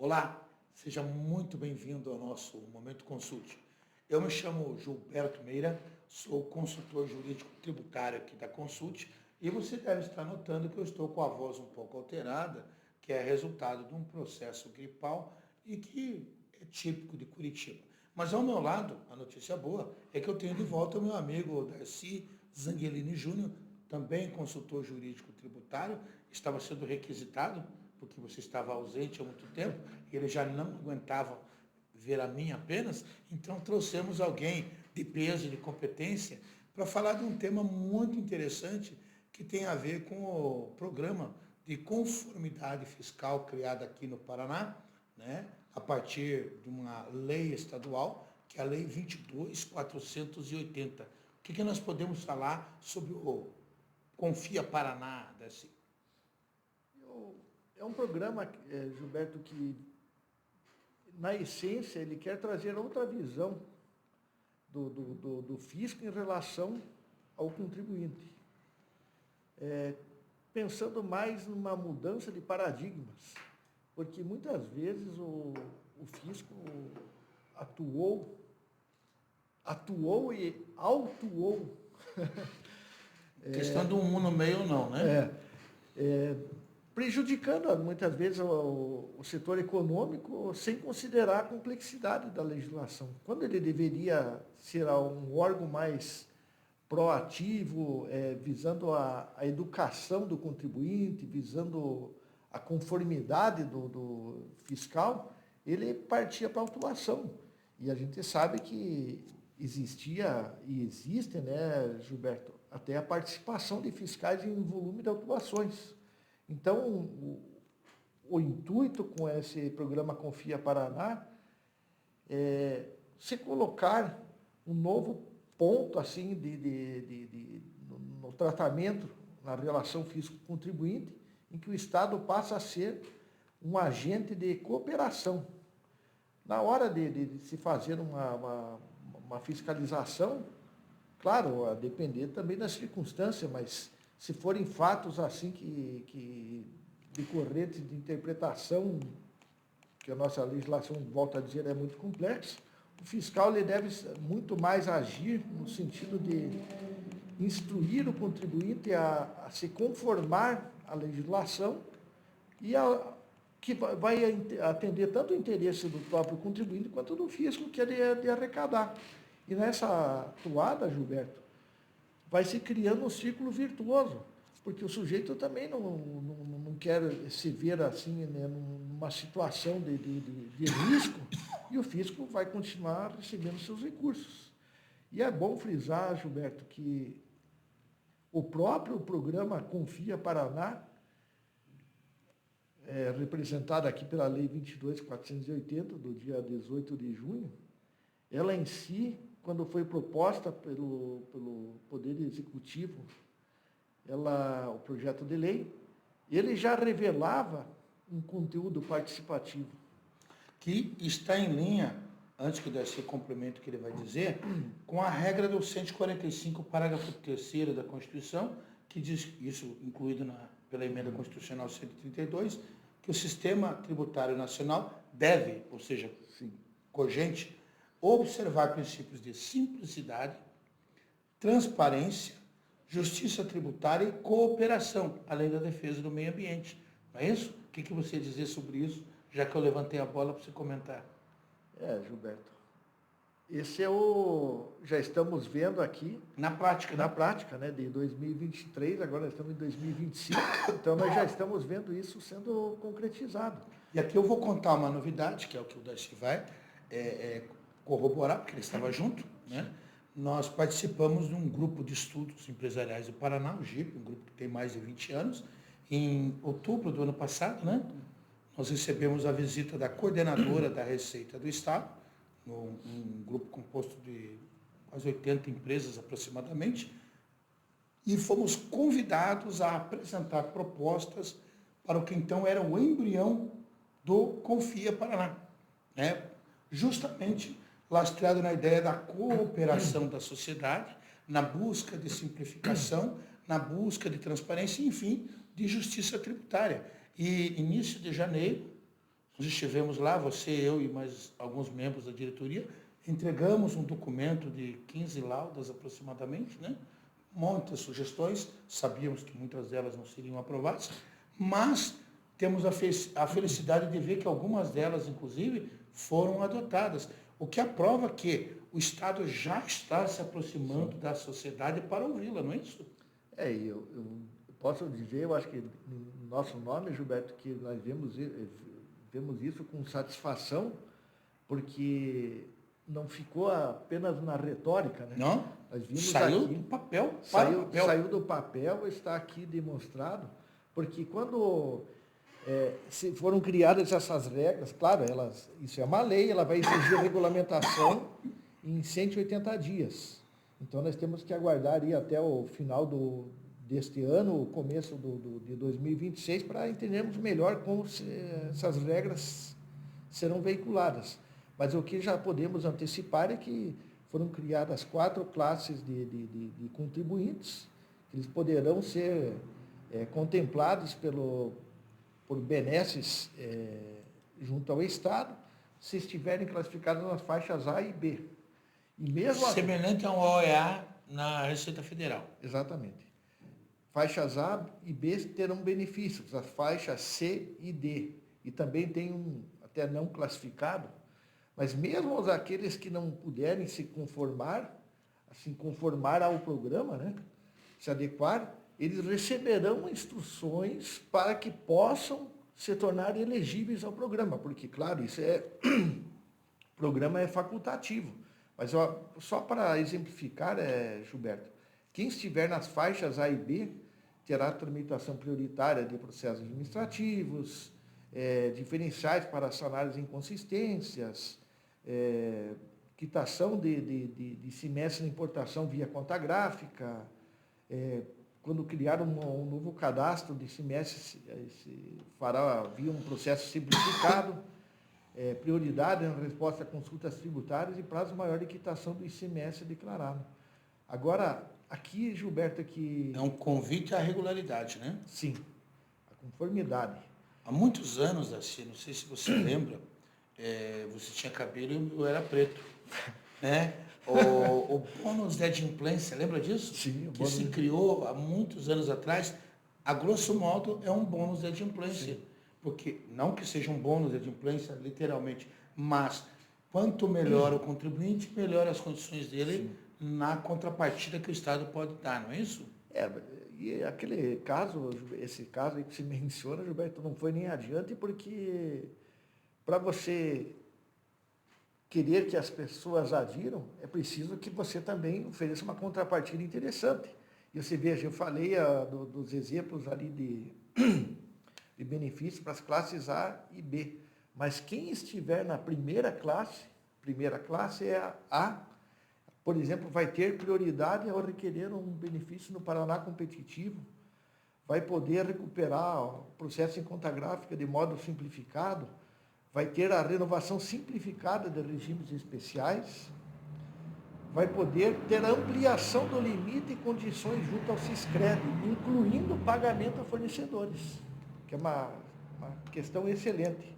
Olá, seja muito bem-vindo ao nosso Momento Consulte. Eu me chamo Gilberto Meira, sou consultor jurídico tributário aqui da Consulte e você deve estar notando que eu estou com a voz um pouco alterada, que é resultado de um processo gripal e que é típico de Curitiba. Mas ao meu lado, a notícia boa é que eu tenho de volta o meu amigo Darcy Zangelini Júnior, também consultor jurídico tributário, estava sendo requisitado porque você estava ausente há muito tempo, e ele já não aguentava ver a mim apenas, então trouxemos alguém de peso, de competência, para falar de um tema muito interessante que tem a ver com o programa de conformidade fiscal criado aqui no Paraná, né, a partir de uma lei estadual, que é a Lei 22.480. O que nós podemos falar sobre o Confia Paraná, Darcy? É um programa, Gilberto, que, na essência, ele quer trazer outra visão do fisco em relação ao contribuinte. Pensando mais numa mudança de paradigmas, porque muitas vezes o fisco atuou e autuou. Questão do um no meio não, né? Prejudicando muitas vezes o setor econômico sem considerar a complexidade da legislação. Quando ele deveria ser um órgão mais proativo, visando a educação do contribuinte, visando a conformidade do fiscal, ele partia para a autuação. E a gente sabe que existia e existe, né, Gilberto, até a participação de fiscais em volume de autuações. Então, o intuito com esse programa Confia Paraná é se colocar um novo ponto assim no tratamento, na relação fisco-contribuinte, em que o Estado passa a ser um agente de cooperação. Na hora de se fazer uma fiscalização, claro, a depender também da circunstância, mas se forem fatos assim que decorrentes de interpretação, que a nossa legislação, volta a dizer, é muito complexa, o fiscal ele deve muito mais agir no sentido de instruir o contribuinte a se conformar à legislação e que vai atender tanto o interesse do próprio contribuinte quanto do fisco, que é de arrecadar. E nessa toada, Gilberto, vai se criando um círculo virtuoso, porque o sujeito também não quer se ver assim, né, numa situação de risco, e o fisco vai continuar recebendo seus recursos. E é bom frisar, Gilberto, que o próprio programa Confia Paraná, representado aqui pela Lei 22.480, do dia 18 de junho, ela em si, quando foi proposta pelo Poder Executivo, o projeto de lei, ele já revelava um conteúdo participativo. Que está em linha, antes que o Darcy complemente o que ele vai dizer, com a regra do 145, parágrafo 3º da Constituição, que diz, isso incluído pela emenda constitucional 132, que o sistema tributário nacional deve, ou seja, cogente, observar princípios de simplicidade, transparência, justiça tributária e cooperação, além da defesa do meio ambiente. Não é isso? O que você dizer sobre isso, já que eu levantei a bola para você comentar? Gilberto, esse já estamos vendo aqui... Na prática, Na prática, né? De 2023, agora nós estamos em 2025, então nós já estamos vendo isso sendo concretizado. E aqui eu vou contar uma novidade, que é o que o Darcy vai corroborar, porque ele estava junto, né? Nós participamos de um grupo de estudos empresariais do Paraná, o GIP, um grupo que tem mais de 20 anos. Em outubro do ano passado, né, nós recebemos a visita da coordenadora da Receita do Estado, um grupo composto de quase 80 empresas aproximadamente, e fomos convidados a apresentar propostas para o que então era o embrião do Confia Paraná, né? Justamente lastreado na ideia da cooperação da sociedade, na busca de simplificação, na busca de transparência, enfim, de justiça tributária. E início de janeiro, Nós estivemos lá, você, eu e mais alguns membros da diretoria, entregamos um documento de 15 laudas aproximadamente, né? Muitas sugestões, sabíamos que muitas delas não seriam aprovadas, mas temos a felicidade de ver que algumas delas, inclusive, foram adotadas, o que aprova que o Estado já está se aproximando da sociedade para ouvi-la, não é isso? Eu posso dizer, eu acho que no nosso nome, Gilberto, que nós vemos isso com satisfação, porque não ficou apenas na retórica, né? Não, Nós vimos saiu aqui, do papel para o papel. saiu do papel, está aqui demonstrado, porque quando se foram criadas essas regras, claro, isso é uma lei, ela vai exigir regulamentação em 180 dias. Então, nós temos que aguardar aí até o final deste ano, o começo de 2026, para entendermos melhor como essas regras serão veiculadas. Mas o que já podemos antecipar é que foram criadas 4 classes de contribuintes, que eles poderão ser contemplados por benesses junto ao Estado, se estiverem classificados nas faixas A e B. E mesmo semelhante a um OEA na Receita Federal. Exatamente. Faixas A e B terão benefícios, as faixas C e D. E também tem até não classificado, mas mesmo aqueles que não puderem se conformar ao programa, né, se adequar, eles receberão instruções para que possam se tornar elegíveis ao programa, porque, claro, o programa é facultativo. Mas só para exemplificar, Gilberto, quem estiver nas faixas A e B terá tramitação prioritária de processos administrativos, diferenciais para sanar as inconsistências, quitação de semestre de importação via conta gráfica, quando criar um novo cadastro de semestre, se fará via um processo simplificado, prioridade na resposta a consultas tributárias e prazo maior de quitação do ICMS declarado. Agora, aqui, Gilberto, aqui... É um convite à regularidade, né? Sim, a conformidade. Há muitos anos, assim, não sei se você lembra, você tinha cabelo e eu era preto, né? O bônus de adimplência, lembra disso? Sim. Que se criou há muitos anos atrás, a grosso modo é um bônus de adimplência. Sim. Porque, não que seja um bônus de adimplência, literalmente, mas quanto melhor o contribuinte, melhor as condições dele na contrapartida que o Estado pode dar, não é isso? E esse caso aí que se menciona, Gilberto, não foi nem adiante, porque para você querer que as pessoas adiram, é preciso que você também ofereça uma contrapartida interessante. E você veja, eu falei dos exemplos ali de benefícios para as classes A e B, mas quem estiver na primeira classe é a A, por exemplo, vai ter prioridade ao requerer um benefício no Paraná competitivo, vai poder recuperar o processo em conta gráfica de modo simplificado, vai ter a renovação simplificada de regimes especiais, vai poder ter a ampliação do limite e condições junto ao Siscred, incluindo o pagamento a fornecedores, que é uma questão excelente.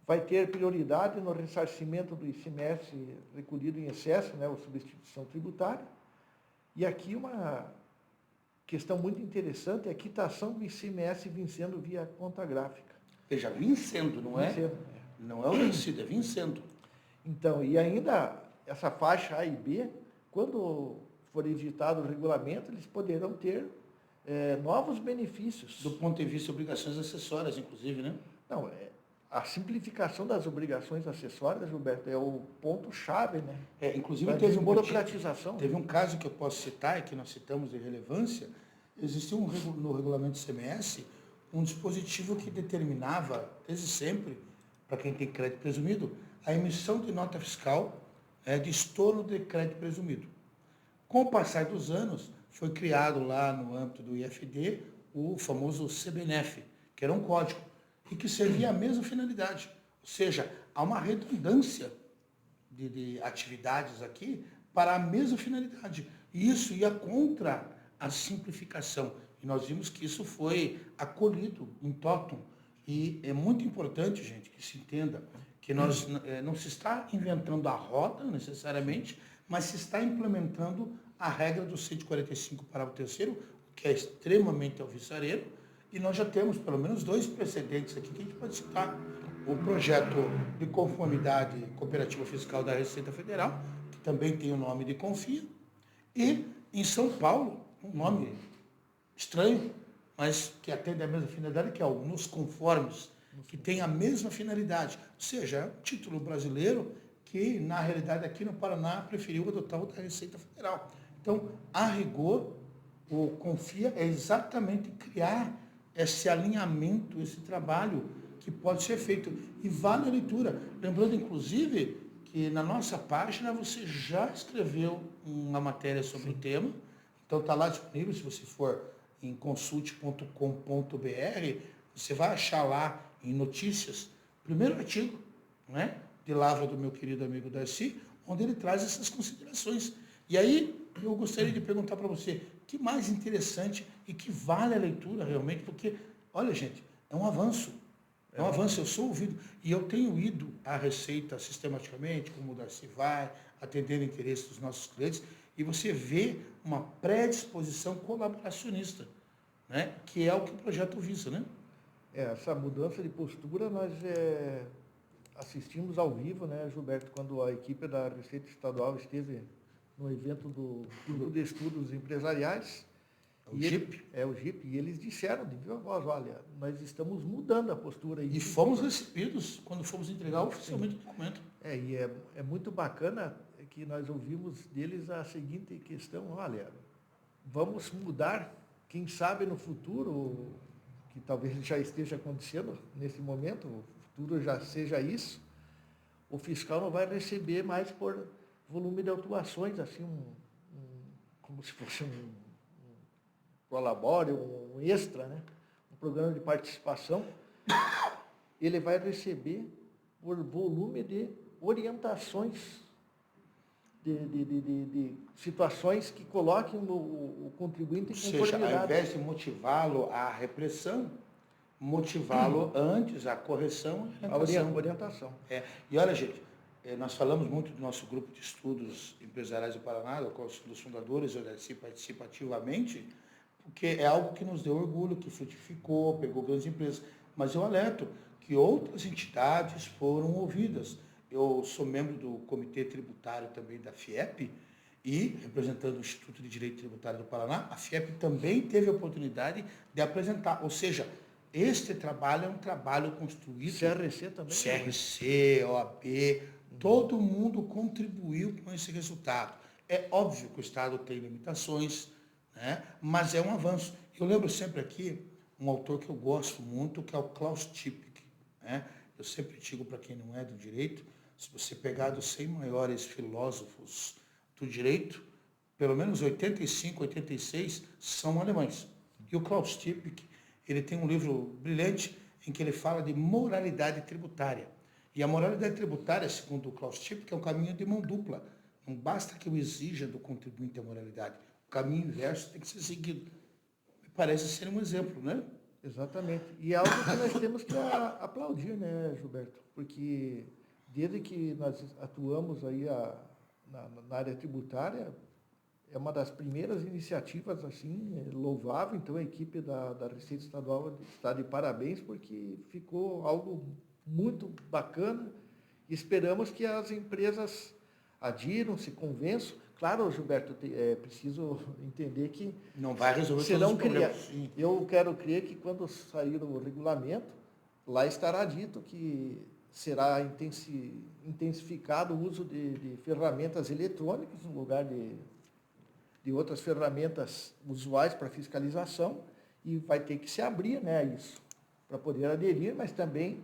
Vai ter prioridade no ressarcimento do ICMS recolhido em excesso, né, ou substituição tributária. E aqui uma questão muito interessante é a quitação do ICMS vencendo via conta gráfica. Veja, vencendo, não é? Não é o vencido, é vencendo. Então, e ainda essa faixa A e B, quando for editado o regulamento, eles poderão ter novos benefícios. Do ponto de vista de obrigações acessórias, inclusive, né? Não, a simplificação das obrigações acessórias, Gilberto, é o ponto-chave, né? Inclusive teve um caso que eu posso citar e que nós citamos de relevância. Existiu no regulamento do ICMS um dispositivo que determinava, desde sempre, para quem tem crédito presumido, a emissão de nota fiscal de estorno de crédito presumido. Com o passar dos anos, foi criado lá no âmbito do IFD o famoso CBNF, que era um código, e que servia a mesma finalidade. Ou seja, há uma redundância de atividades aqui para a mesma finalidade. E isso ia contra a simplificação. E nós vimos que isso foi acolhido em totum. E é muito importante, gente, que se entenda que nós não se está inventando a roda, necessariamente, mas se está implementando a regra do 145 parágrafo terceiro, que é extremamente alvissareiro, e nós já temos pelo menos 2 precedentes aqui que a gente pode citar. O projeto de conformidade cooperativa fiscal da Receita Federal, que também tem o nome de Confia, e em São Paulo, um nome estranho, mas que atende a mesma finalidade, que é o Nos Conformes, que tem a mesma finalidade. Ou seja, é um título brasileiro que, na realidade, aqui no Paraná, preferiu adotar o da Receita Federal. Então, a rigor, o Confia é exatamente criar esse alinhamento, esse trabalho que pode ser feito. E vale a leitura. Lembrando, inclusive, que na nossa página você já escreveu uma matéria sobre o tema. Então, está lá disponível, se você for em consulte.com.br, você vai achar lá em notícias, o primeiro artigo, né, de Lavra do meu querido amigo Darcy, onde ele traz essas considerações. E aí, eu gostaria de perguntar para você, que mais interessante e que vale a leitura realmente, porque, olha, gente, é um avanço. É um avanço, eu sou ouvido. E eu tenho ido à Receita sistematicamente, como o Darcy vai, atendendo o interesse dos nossos clientes, e você vê uma predisposição colaboracionista, né? Que é o que o projeto visa, né? Essa mudança de postura nós assistimos ao vivo, né, Gilberto, quando a equipe da Receita Estadual esteve no evento do Grupo de Estudos Empresariais. O GIP. O GIP, e eles disseram de viva voz, olha, nós estamos mudando a postura. E fomos recebidos quando fomos entregar oficialmente o documento. E é muito bacana que nós ouvimos deles a seguinte questão, olha, vamos mudar, quem sabe no futuro, que talvez já esteja acontecendo nesse momento, o futuro já seja isso, o fiscal não vai receber mais por volume de autuações, assim, como se fosse um prolabore, um extra, né? Um programa de participação, ele vai receber por volume de orientações, de situações que coloquem o contribuinte em conformidade. Ou seja, ao invés de motivá-lo à repressão, motivá-lo antes à correção e orientação. Orientação. E olha, gente, nós falamos muito do nosso grupo de estudos empresariais do Paraná, do qual eu sou dos fundadores, eu participo ativamente, porque é algo que nos deu orgulho, que frutificou, pegou grandes empresas. Mas eu alerto que outras entidades foram ouvidas. Eu sou membro do Comitê Tributário também da FIEP e, representando o Instituto de Direito Tributário do Paraná, a FIEP também teve a oportunidade de apresentar. Ou seja, este trabalho é um trabalho construído... CRC também. CRC, OAB, todo mundo contribuiu com esse resultado. É óbvio que o Estado tem limitações, né? Mas é um avanço. Eu lembro sempre aqui um autor que eu gosto muito, que é o Klaus Tschipik, né? Eu sempre digo para quem não é do direito, se você pegar dos 100 maiores filósofos do direito, pelo menos 85, 86 são alemães. E o Klaus Tschipik, ele tem um livro brilhante em que ele fala de moralidade tributária. E a moralidade tributária, segundo o Klaus Tschipik, é um caminho de mão dupla. Não basta que eu exija do contribuinte a moralidade. O caminho inverso tem que ser seguido. Me parece ser um exemplo, né? Exatamente. E é algo que nós temos que aplaudir, né, Gilberto? Porque desde que nós atuamos aí na área tributária, é uma das primeiras iniciativas, assim, louvável. Então, a equipe da Receita Estadual está de parabéns, porque ficou algo muito bacana. Esperamos que as empresas adiram, se convençam. Claro, Gilberto, é preciso entender que... Não vai resolver todos os problemas. Eu quero crer que quando sair o regulamento, lá estará dito que será intensificado o uso de ferramentas eletrônicas no lugar de outras ferramentas usuais para fiscalização, e vai ter que se abrir, né, a isso, para poder aderir, mas também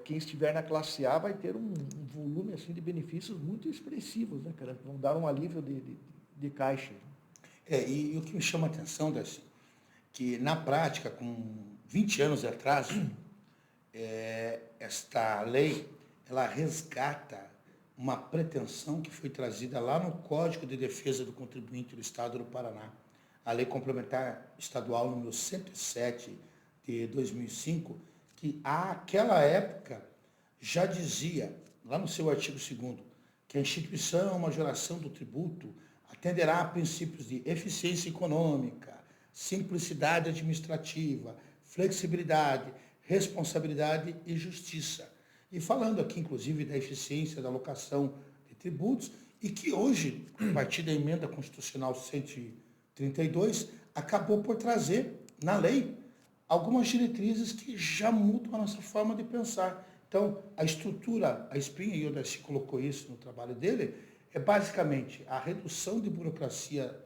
quem estiver na classe A vai ter um volume assim, de benefícios muito expressivos, né, cara? Vão dar um alívio de caixa. E o que me chama a atenção, Darcy, que na prática, com 20 anos de atraso, esta lei, ela resgata uma pretensão que foi trazida lá no Código de Defesa do Contribuinte do Estado do Paraná, a Lei Complementar Estadual número 107 de 2005, que àquela época já dizia, lá no seu artigo 2º, que a instituição majoração do tributo atenderá a princípios de eficiência econômica, simplicidade administrativa, flexibilidade, responsabilidade e justiça. E falando aqui, inclusive, da eficiência da alocação de tributos, e que hoje, a partir da emenda constitucional 132, acabou por trazer na lei algumas diretrizes que já mudam a nossa forma de pensar. Então, a estrutura, a espinha, e o Darcy colocou isso no trabalho dele, é basicamente a redução de burocracia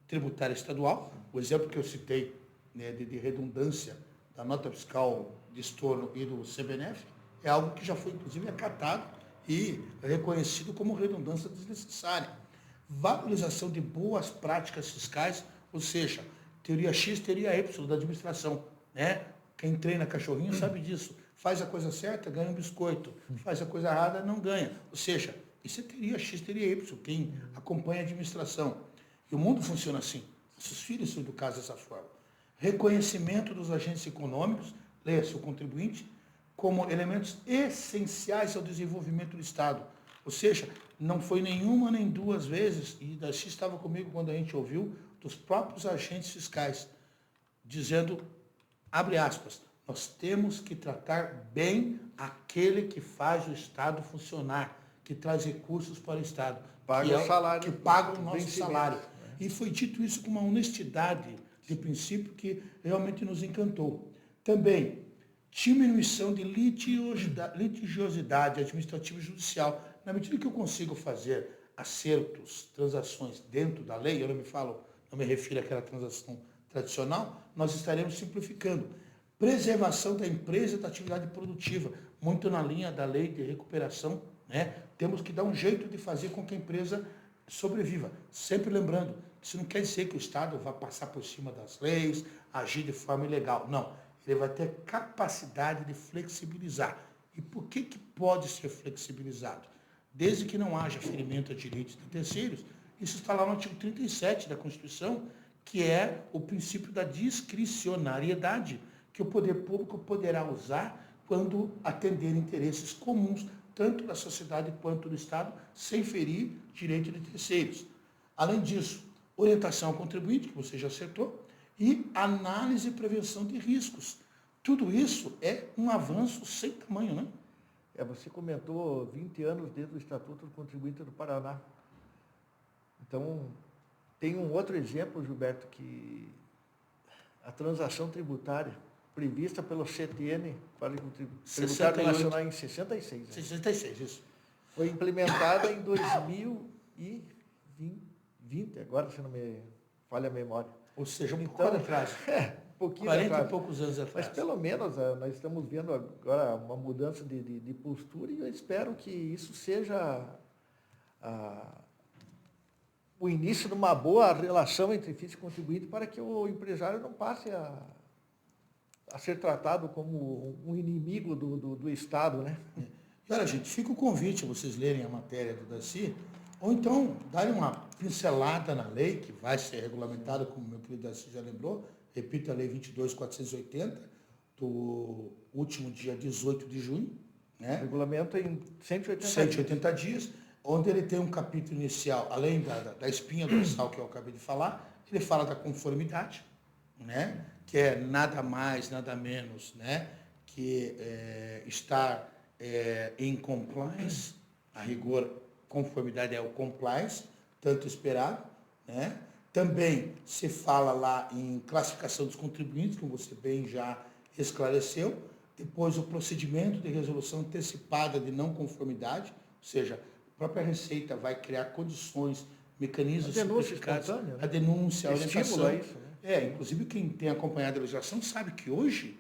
tributária estadual, o exemplo que eu citei, né, de redundância da nota fiscal de estorno e do CBNF, é algo que já foi, inclusive, acatado e reconhecido como redundância desnecessária. Valorização de boas práticas fiscais, ou seja, teoria X, teoria Y da administração, né? Quem treina cachorrinho sabe disso. Faz a coisa certa, ganha um biscoito. Faz a coisa errada, não ganha. Ou seja, isso é teoria X, teoria Y, quem acompanha a administração. E o mundo funciona assim. Nossos filhos são educados dessa forma. Reconhecimento dos agentes econômicos, leia-se o contribuinte, como elementos essenciais ao desenvolvimento do Estado. Ou seja, não foi nenhuma nem duas vezes, e Darcy estava comigo quando a gente ouviu, dos próprios agentes fiscais, dizendo, abre aspas, nós temos que tratar bem aquele que faz o Estado funcionar, que traz recursos para o Estado, paga o salário, que paga o nosso salário. E foi dito isso com uma honestidade de princípio que realmente nos encantou. Também, diminuição de litigiosidade administrativa e judicial. Na medida que eu consigo fazer acertos, transações dentro da lei, eu não me refiro àquela transação tradicional, nós estaremos simplificando. Preservação da empresa e da atividade produtiva, muito na linha da lei de recuperação, né? Temos que dar um jeito de fazer com que a empresa sobreviva. Sempre lembrando, isso não quer dizer que o Estado vai passar por cima das leis, agir de forma ilegal. Não. Ele vai ter capacidade de flexibilizar. E por que pode ser flexibilizado? Desde que não haja ferimento a direitos de terceiros. Isso está lá no artigo 37 da Constituição, que é o princípio da discricionariedade, que o poder público poderá usar quando atender interesses comuns, tanto da sociedade quanto do Estado, sem ferir direito de terceiros. Além disso, orientação ao contribuinte, que você já acertou, e análise e prevenção de riscos. Tudo isso é um avanço sem tamanho, né? Você comentou 20 anos desde o Estatuto do Contribuinte do Paraná. Então, tem um outro exemplo, Gilberto, que a transação tributária prevista pelo CTN, Código Tributário Nacional, em 66. Né? 66, isso. Foi implementada em 2020, agora se não me falha a memória. Ou seja, um pouco atrás. Um pouquinho 40 atrás. e poucos anos atrás. Mas pelo menos nós estamos vendo agora uma mudança de postura e eu espero que isso seja o início de uma boa relação entre fisco e contribuinte para que o empresário não passe a ser tratado como um inimigo do Estado, né? E olha, gente, fica o convite a vocês lerem a matéria do Darcy, ou então darem uma pincelada na lei, que vai ser regulamentada, como meu querido Darcy já lembrou, repito, a Lei 22.480, do último dia 18 de junho. Né? Regulamento em 180 dias, onde ele tem um capítulo inicial, além da espinha dorsal que eu acabei de falar, ele fala da conformidade, né? Que é nada mais, nada menos, né? Que estar em compliance, a rigor, conformidade é o compliance, tanto esperado, né? Também se fala lá em classificação dos contribuintes, como você bem já esclareceu, depois o procedimento de resolução antecipada de não conformidade, ou seja, a própria Receita vai criar condições, mecanismos simplificados, né? a denúncia, a orientação. Isso, né? Inclusive quem tem acompanhado a legislação sabe que hoje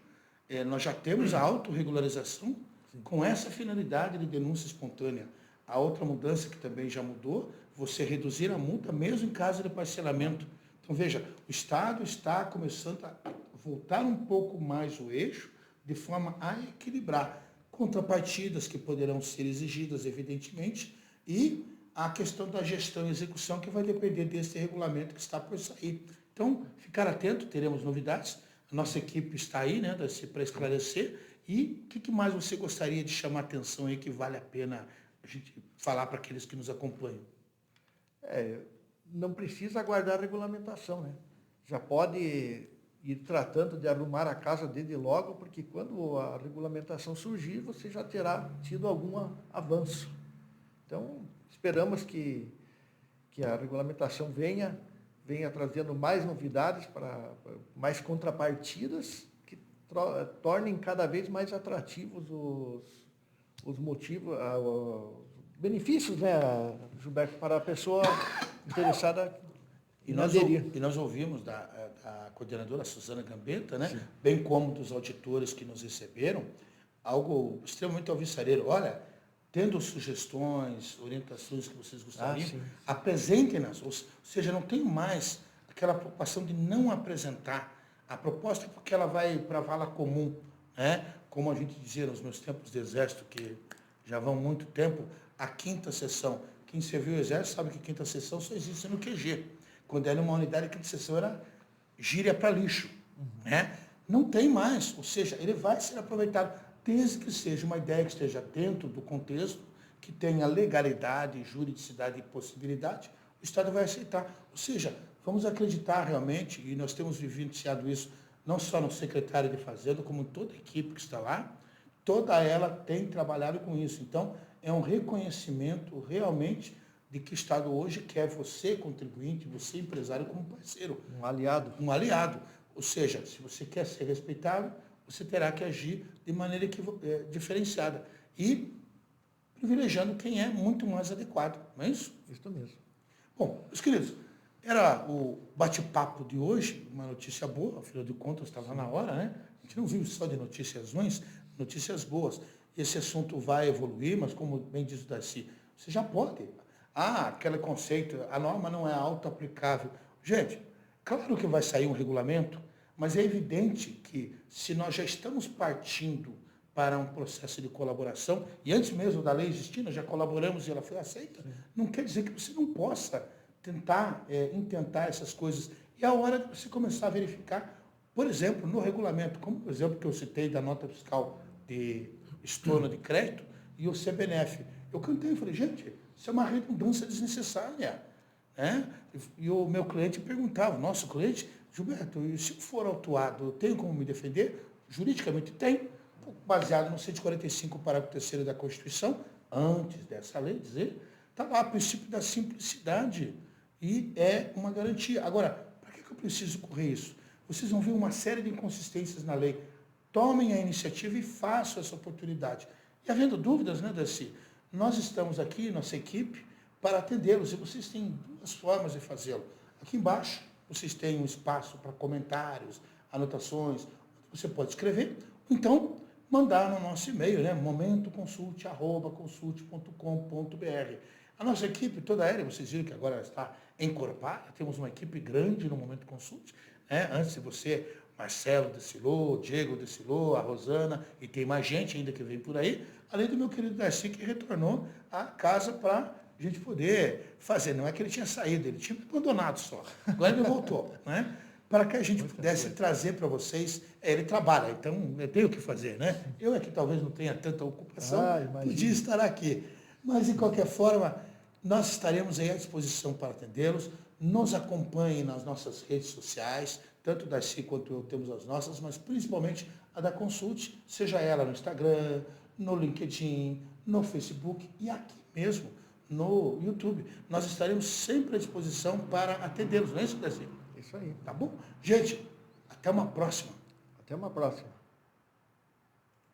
nós já temos a autorregularização com essa finalidade de denúncia espontânea. A outra mudança que também já mudou, você reduzir a multa mesmo em caso de parcelamento. Então veja, o Estado está começando a voltar um pouco mais o eixo de forma a equilibrar contrapartidas que poderão ser exigidas, evidentemente, e a questão da gestão e execução que vai depender desse regulamento que está por sair. Então, ficar atento, teremos novidades. A nossa equipe está aí, né, para esclarecer. E o que mais você gostaria de chamar a atenção aí que vale a pena a gente falar para aqueles que nos acompanham? Não precisa aguardar a regulamentação, né? Já pode ir tratando de arrumar a casa desde logo, porque quando a regulamentação surgir, você já terá tido algum avanço. Então, esperamos que a regulamentação venha trazendo mais novidades, mais contrapartidas, que tornem cada vez mais atrativos os motivos, os benefícios, né, Gilberto, para a pessoa interessada em aderir. E nós ouvimos da coordenadora Suzana Gambetta, né, Sim. bem como dos auditores que nos receberam, algo extremamente alvissareiro. Olha, tendo sugestões, orientações que vocês gostariam, apresentem-nas. Ou seja, não tem mais aquela preocupação de não apresentar a proposta, porque ela vai para a vala comum, né? Como a gente dizia nos meus tempos de exército, que já vão muito tempo, a quinta sessão. Quem serviu o exército sabe que quinta sessão só existe no QG. Quando era uma unidade, a quinta sessão era gíria para lixo. Né? Não tem mais, ou seja, ele vai ser aproveitado, desde que seja uma ideia que esteja dentro do contexto, que tenha legalidade, juridicidade e possibilidade, o Estado vai aceitar. Ou seja, vamos acreditar realmente, e nós temos vivenciado isso, não só no secretário de Fazenda, como em toda a equipe que está lá, toda ela tem trabalhado com isso. Então, é um reconhecimento realmente de que o Estado hoje quer você, contribuinte, você, empresário, como parceiro. Um aliado. Um aliado. Ou seja, se você quer ser respeitado, você terá que agir de maneira diferenciada e privilegiando quem é muito mais adequado. Não é isso? Isso mesmo. Bom, meus queridos, era o bate-papo de hoje, uma notícia boa, afinal de contas estava na hora, né? A gente não vive só de notícias ruins, notícias boas. Esse assunto vai evoluir, mas como bem diz o Darcy, você já pode. Aquele conceito, a norma não é auto-aplicável. Gente, claro que vai sair um regulamento, mas é evidente que se nós já estamos partindo para um processo de colaboração, e antes mesmo da lei existir, nós já colaboramos e ela foi aceita, não quer dizer que você não possa intentar essas coisas. E é a hora de você começar a verificar, por exemplo, no regulamento, como o exemplo que eu citei da nota fiscal de estorno de crédito e o CBNF. Eu cantei e falei, gente, isso é uma redundância desnecessária. Né? E o meu cliente perguntava, nosso cliente, Gilberto, e se eu for autuado, eu tenho como me defender? Juridicamente tem, baseado no 145, parágrafo 3º da Constituição, antes dessa lei dizer, está lá o princípio da simplicidade e é uma garantia. Agora, para que eu preciso correr isso? Vocês vão ver uma série de inconsistências na lei. Tomem a iniciativa e façam essa oportunidade. E havendo dúvidas, né, Darcy? Nós estamos aqui, nossa equipe, para atendê-los. E vocês têm duas formas de fazê-lo. Aqui embaixo, vocês têm um espaço para comentários, anotações. Você pode escrever, ou então mandar no nosso e-mail, né? momentoconsulte@consulte.com.br. A nossa equipe toda ela, vocês viram que agora está encorpada, temos uma equipe grande no Momento Consulte. Né? Antes de você, Marcelo Decilô, Diego Decilô, a Rosana, e tem mais gente ainda que vem por aí, além do meu querido Darcy, que retornou à casa para a gente poder fazer. Não é que ele tinha saído, ele tinha me abandonado só. Agora ele voltou, né? Para que a gente pudesse trazer para vocês. Ele trabalha, então eu tenho o que fazer, né? Eu é que talvez não tenha tanta ocupação, podia estar aqui. Mas, de qualquer forma, nós estaremos aí à disposição para atendê-los. Nos acompanhem nas nossas redes sociais, tanto da CI quanto eu temos as nossas, mas principalmente a da Consulte, seja ela no Instagram, no LinkedIn, no Facebook e aqui mesmo no YouTube. Nós estaremos sempre à disposição para atendê-los, não é isso, Darcy? Isso aí. Tá bom? Gente, até uma próxima. Até uma próxima.